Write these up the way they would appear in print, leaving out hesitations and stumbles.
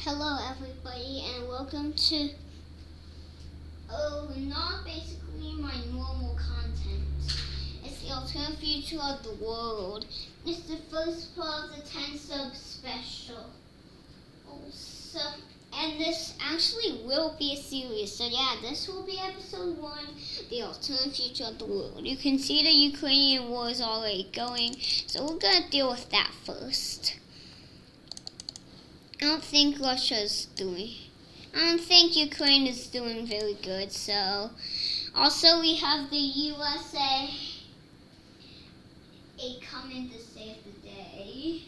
Hello everybody and welcome to not basically my normal content. It's the alternate future of the world. It's the first part of the 10 sub special. And this actually will be a series. So yeah, this will be episode 1, the alternate future of the world. You can see the Ukrainian war is already going, so we're gonna deal with that first. I don't think Ukraine is doing very good, so. Also, we have the USA coming to save the day.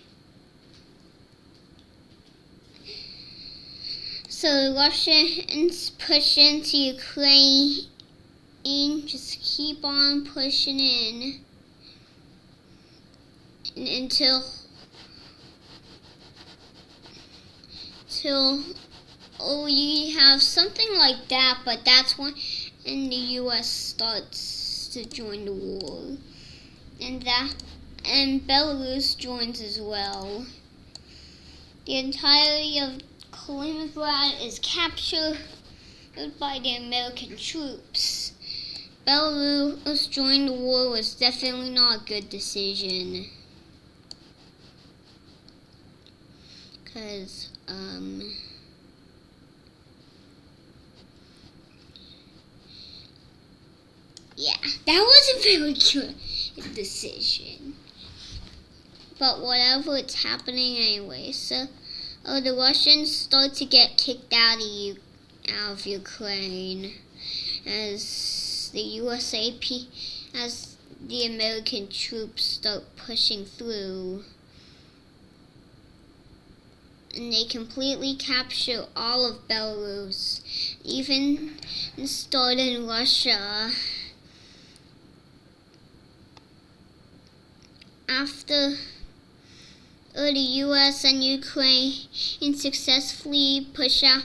So, the Russians push into Ukraine, just keep on pushing in until you have something like that, but that's when the U.S. starts to join the war, and Belarus joins as well. The entirety of Kaliningrad is captured by the American troops. Belarus joining the war was definitely not a good decision, because yeah, that wasn't very good decision. But whatever, it's happening anyway. So, the Russians start to get kicked out of Ukraine as as the American troops start pushing through. And they completely capture all of Belarus, even starting Russia. After the U.S. and Ukraine successfully push out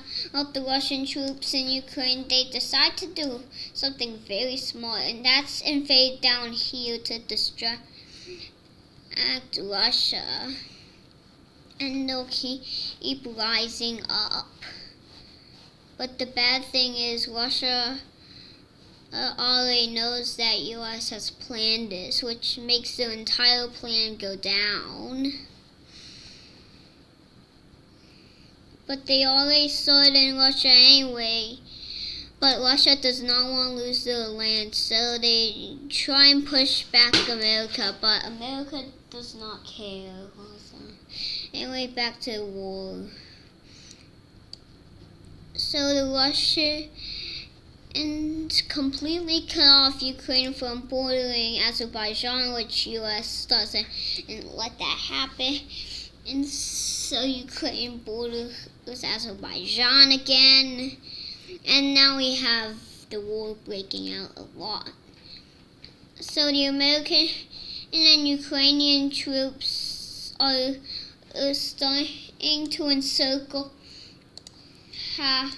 the Russian troops in Ukraine, they decide to do something very smart, and that's invade down here to distract Russia. And they'll keep rising up. But the bad thing is Russia already knows that U.S. has planned this, which makes the entire plan go down. But they already saw it in Russia anyway. But Russia does not want to lose their land, so they try and push back America, but America does not care. Anyway, back to the war. So the Russians completely cut off Ukraine from bordering Azerbaijan, which U.S. doesn't let that happen. And so Ukraine borders Azerbaijan again. And now we have the war breaking out a lot. So the American and Ukrainian troops are starting to encircle have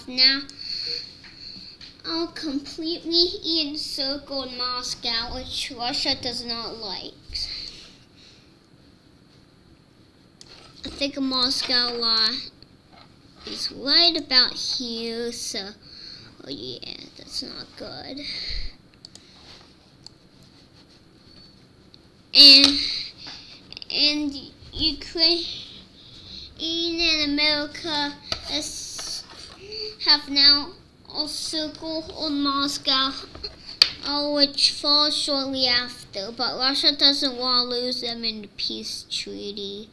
now completely encircled Moscow, which Russia does not like. I think Moscow is right about here, so yeah, that's not good. And Ukraine and America have now circled on Moscow, which falls shortly after. But Russia doesn't want to lose them in the peace treaty.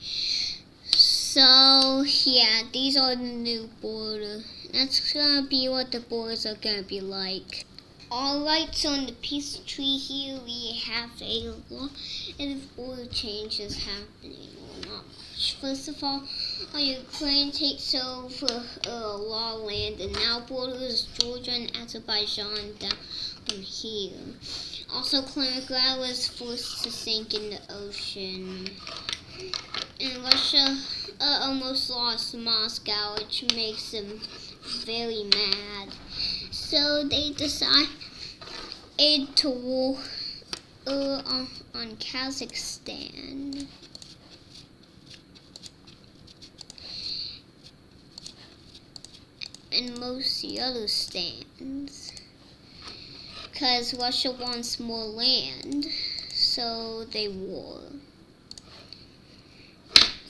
So yeah, these are the new borders. That's gonna be what the borders are gonna be like. Alright, so on the peace tree here we have a lot of border changes happening. Well, not much. First of all, Ukraine takes over a lot of land and now borders Georgia and Azerbaijan down here. Also, Kaliningrad was forced to sink in the ocean. And Russia almost lost Moscow, which makes them very mad. So they decide to war on Kazakhstan. and most of the other stands. Because Russia wants more land, so they war.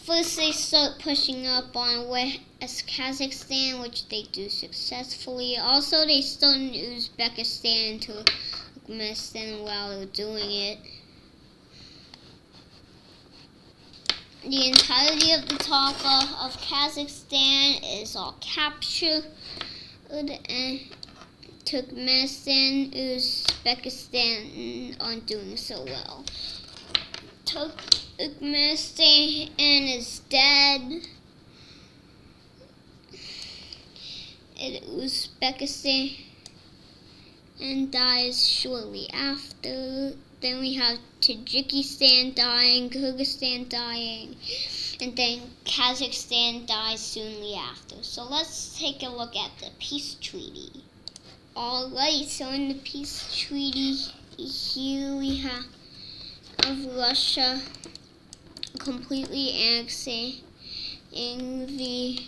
First, they start pushing up on West Kazakhstan, which they do successfully. Also, they start in Uzbekistan and Turkmenistan while they're doing it. The entirety of the top of Kazakhstan is all captured, and Turkmenistan, Uzbekistan aren't doing so well. Turkmenistan is dead, and Uzbekistan dies shortly after. Then we have Tajikistan dying, Kyrgyzstan dying, and then Kazakhstan dies soonly after. So let's take a look at the peace treaty. Alright, so in the peace treaty, here we have Russia completely annexing the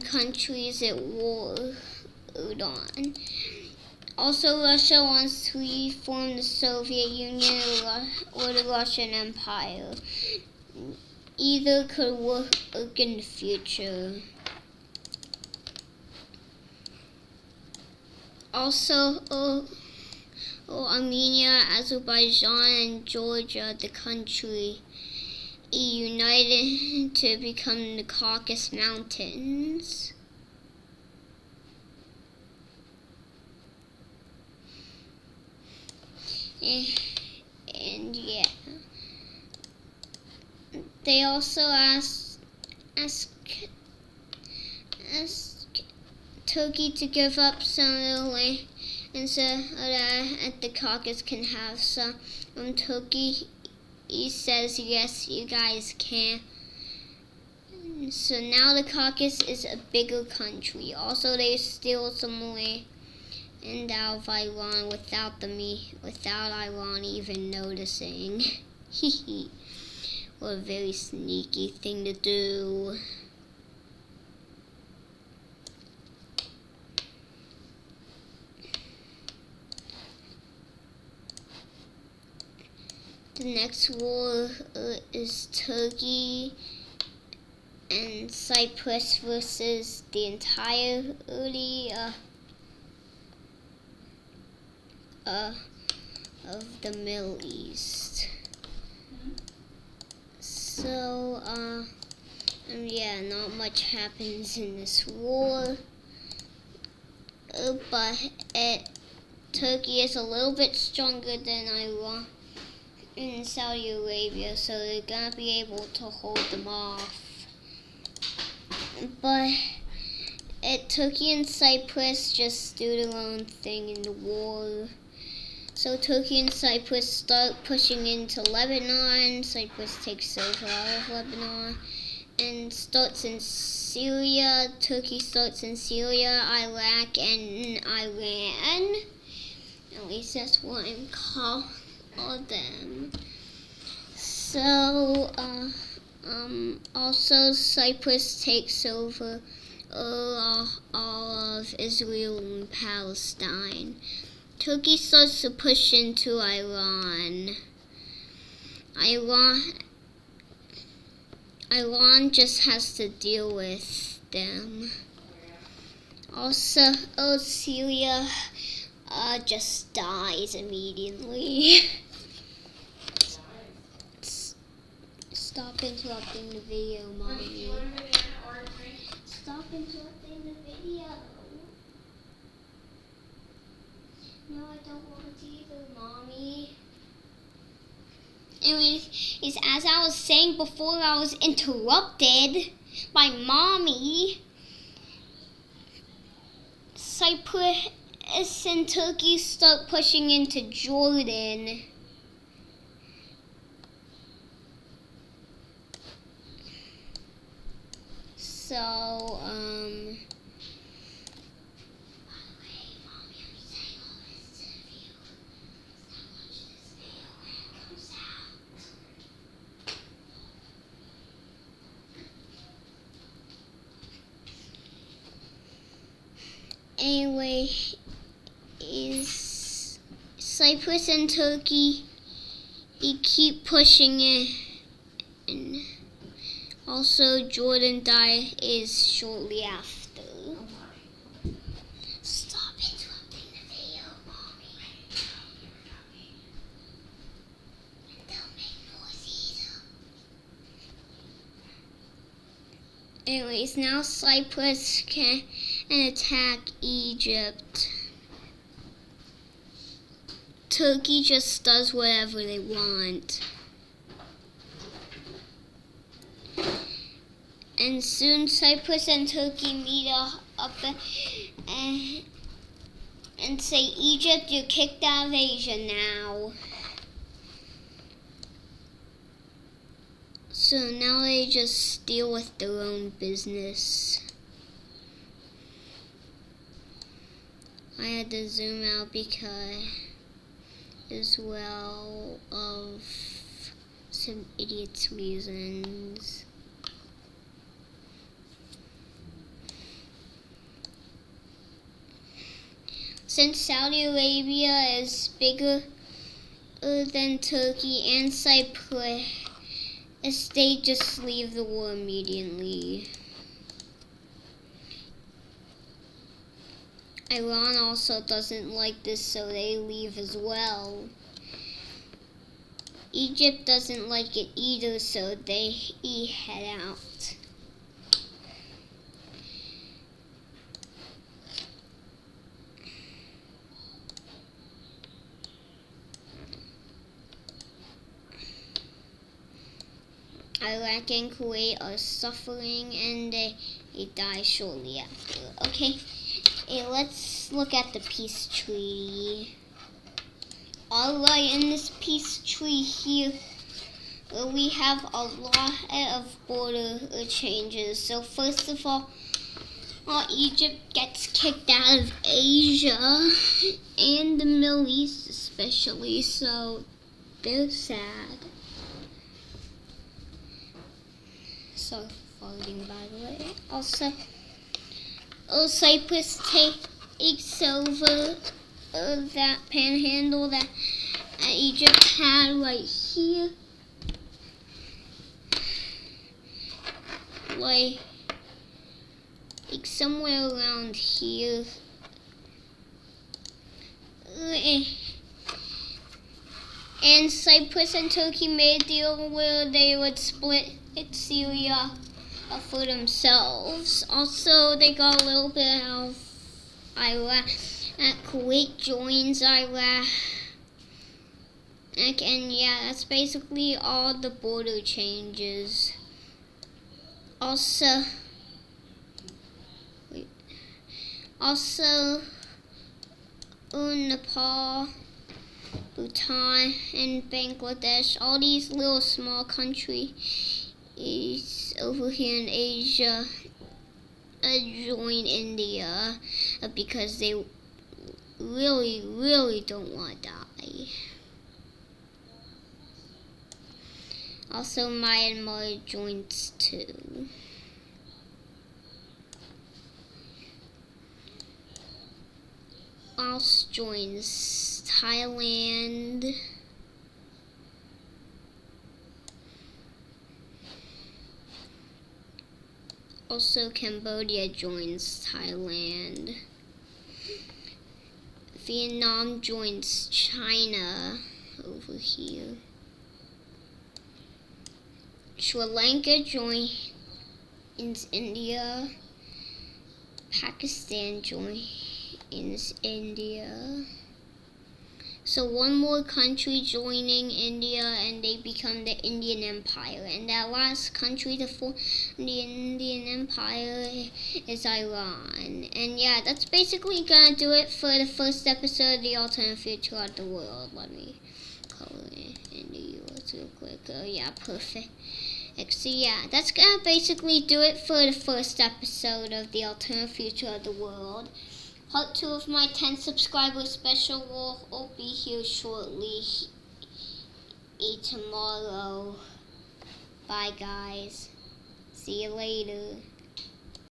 countries it warred on. Also, Russia wants to reform the Soviet Union or the Russian Empire. Either could work in the future. Also, Armenia, Azerbaijan, and Georgia, the country, united to become the Caucasus Mountains. And yeah, they also ask Turkey to give up some of the land, and so that the Caucasus can have some. Turkey, he says yes, you guys can. So now the Caucasus is a bigger country. Also, they steal some land and out of Iran without Iran even noticing. What a very sneaky thing to do. The next war is Turkey and Cyprus versus the entirety of the Middle East. So, yeah, not much happens in this war, but Turkey is a little bit stronger than Iran in Saudi Arabia, so they're gonna be able to hold them off. But Turkey and Cyprus just do their own thing in the war. So Turkey and Cyprus start pushing into Lebanon. Cyprus takes over all of Lebanon and starts in Syria. Turkey starts in Syria, Iraq, and Iran. At least that's what I'm calling them. So, also Cyprus takes over all of Israel and Palestine. Turkey starts to push into Iran. Iran just has to deal with them. Also, Syria just dies immediately. Stop interrupting the video, Mommy. Stop interrupting the video. No, I don't want to either, Mommy. Anyways, as I was saying before, I was interrupted by Mommy. Cyprus and Turkey start pushing into Jordan. So, Anyway, is Cyprus and Turkey, you keep pushing it, and also Jordan is shortly after. Stop interrupting the video, Mommy. Don't make noise either. Anyways, now Cyprus can attack Egypt. Turkey just does whatever they want. And soon Cyprus and Turkey meet up and say, Egypt, you're kicked out of Asia now. So now they just deal with their own business. I had to zoom out because as well of some idiots' reasons. Since Saudi Arabia is bigger than Turkey and Cyprus, they just leave the war immediately. Iran also doesn't like this, so they leave as well. Egypt doesn't like it either, so they head out. Iraq and Kuwait are suffering, and they die shortly after. Okay. Let's look at the peace treaty. Alright, in this peace treaty here, we have a lot of border changes. So first of all, Egypt gets kicked out of Asia and the Middle East especially, so they're sad. So farting, by the way. Also, Cyprus takes over that panhandle that Egypt had right here. Like somewhere around here. And Cyprus and Turkey made a deal where they would split Syria for themselves. Also, they got a little bit of Iraq. Kuwait joins Iraq. And yeah, that's basically all the border changes. Also, Nepal, Bhutan, and Bangladesh, all these little small countries over here in Asia join India because they really don't want to die. Also, Myanmar joins too. Laos joins Thailand. Also, Cambodia joins Thailand. Vietnam joins China over here. Sri Lanka joins India. Pakistan joins India. So one more country joining India and they become the Indian Empire. And that last country to form the Indian Empire is Iran. And yeah, that's basically gonna do it for the first episode of the Alternate Future of the World. Let me color it in the US real quick. Oh yeah, perfect. So yeah, that's gonna basically do it for the first episode of the Alternate Future of the World. Part 2 of my 10 subscriber special will be here shortly. Tomorrow. Bye guys. See you later.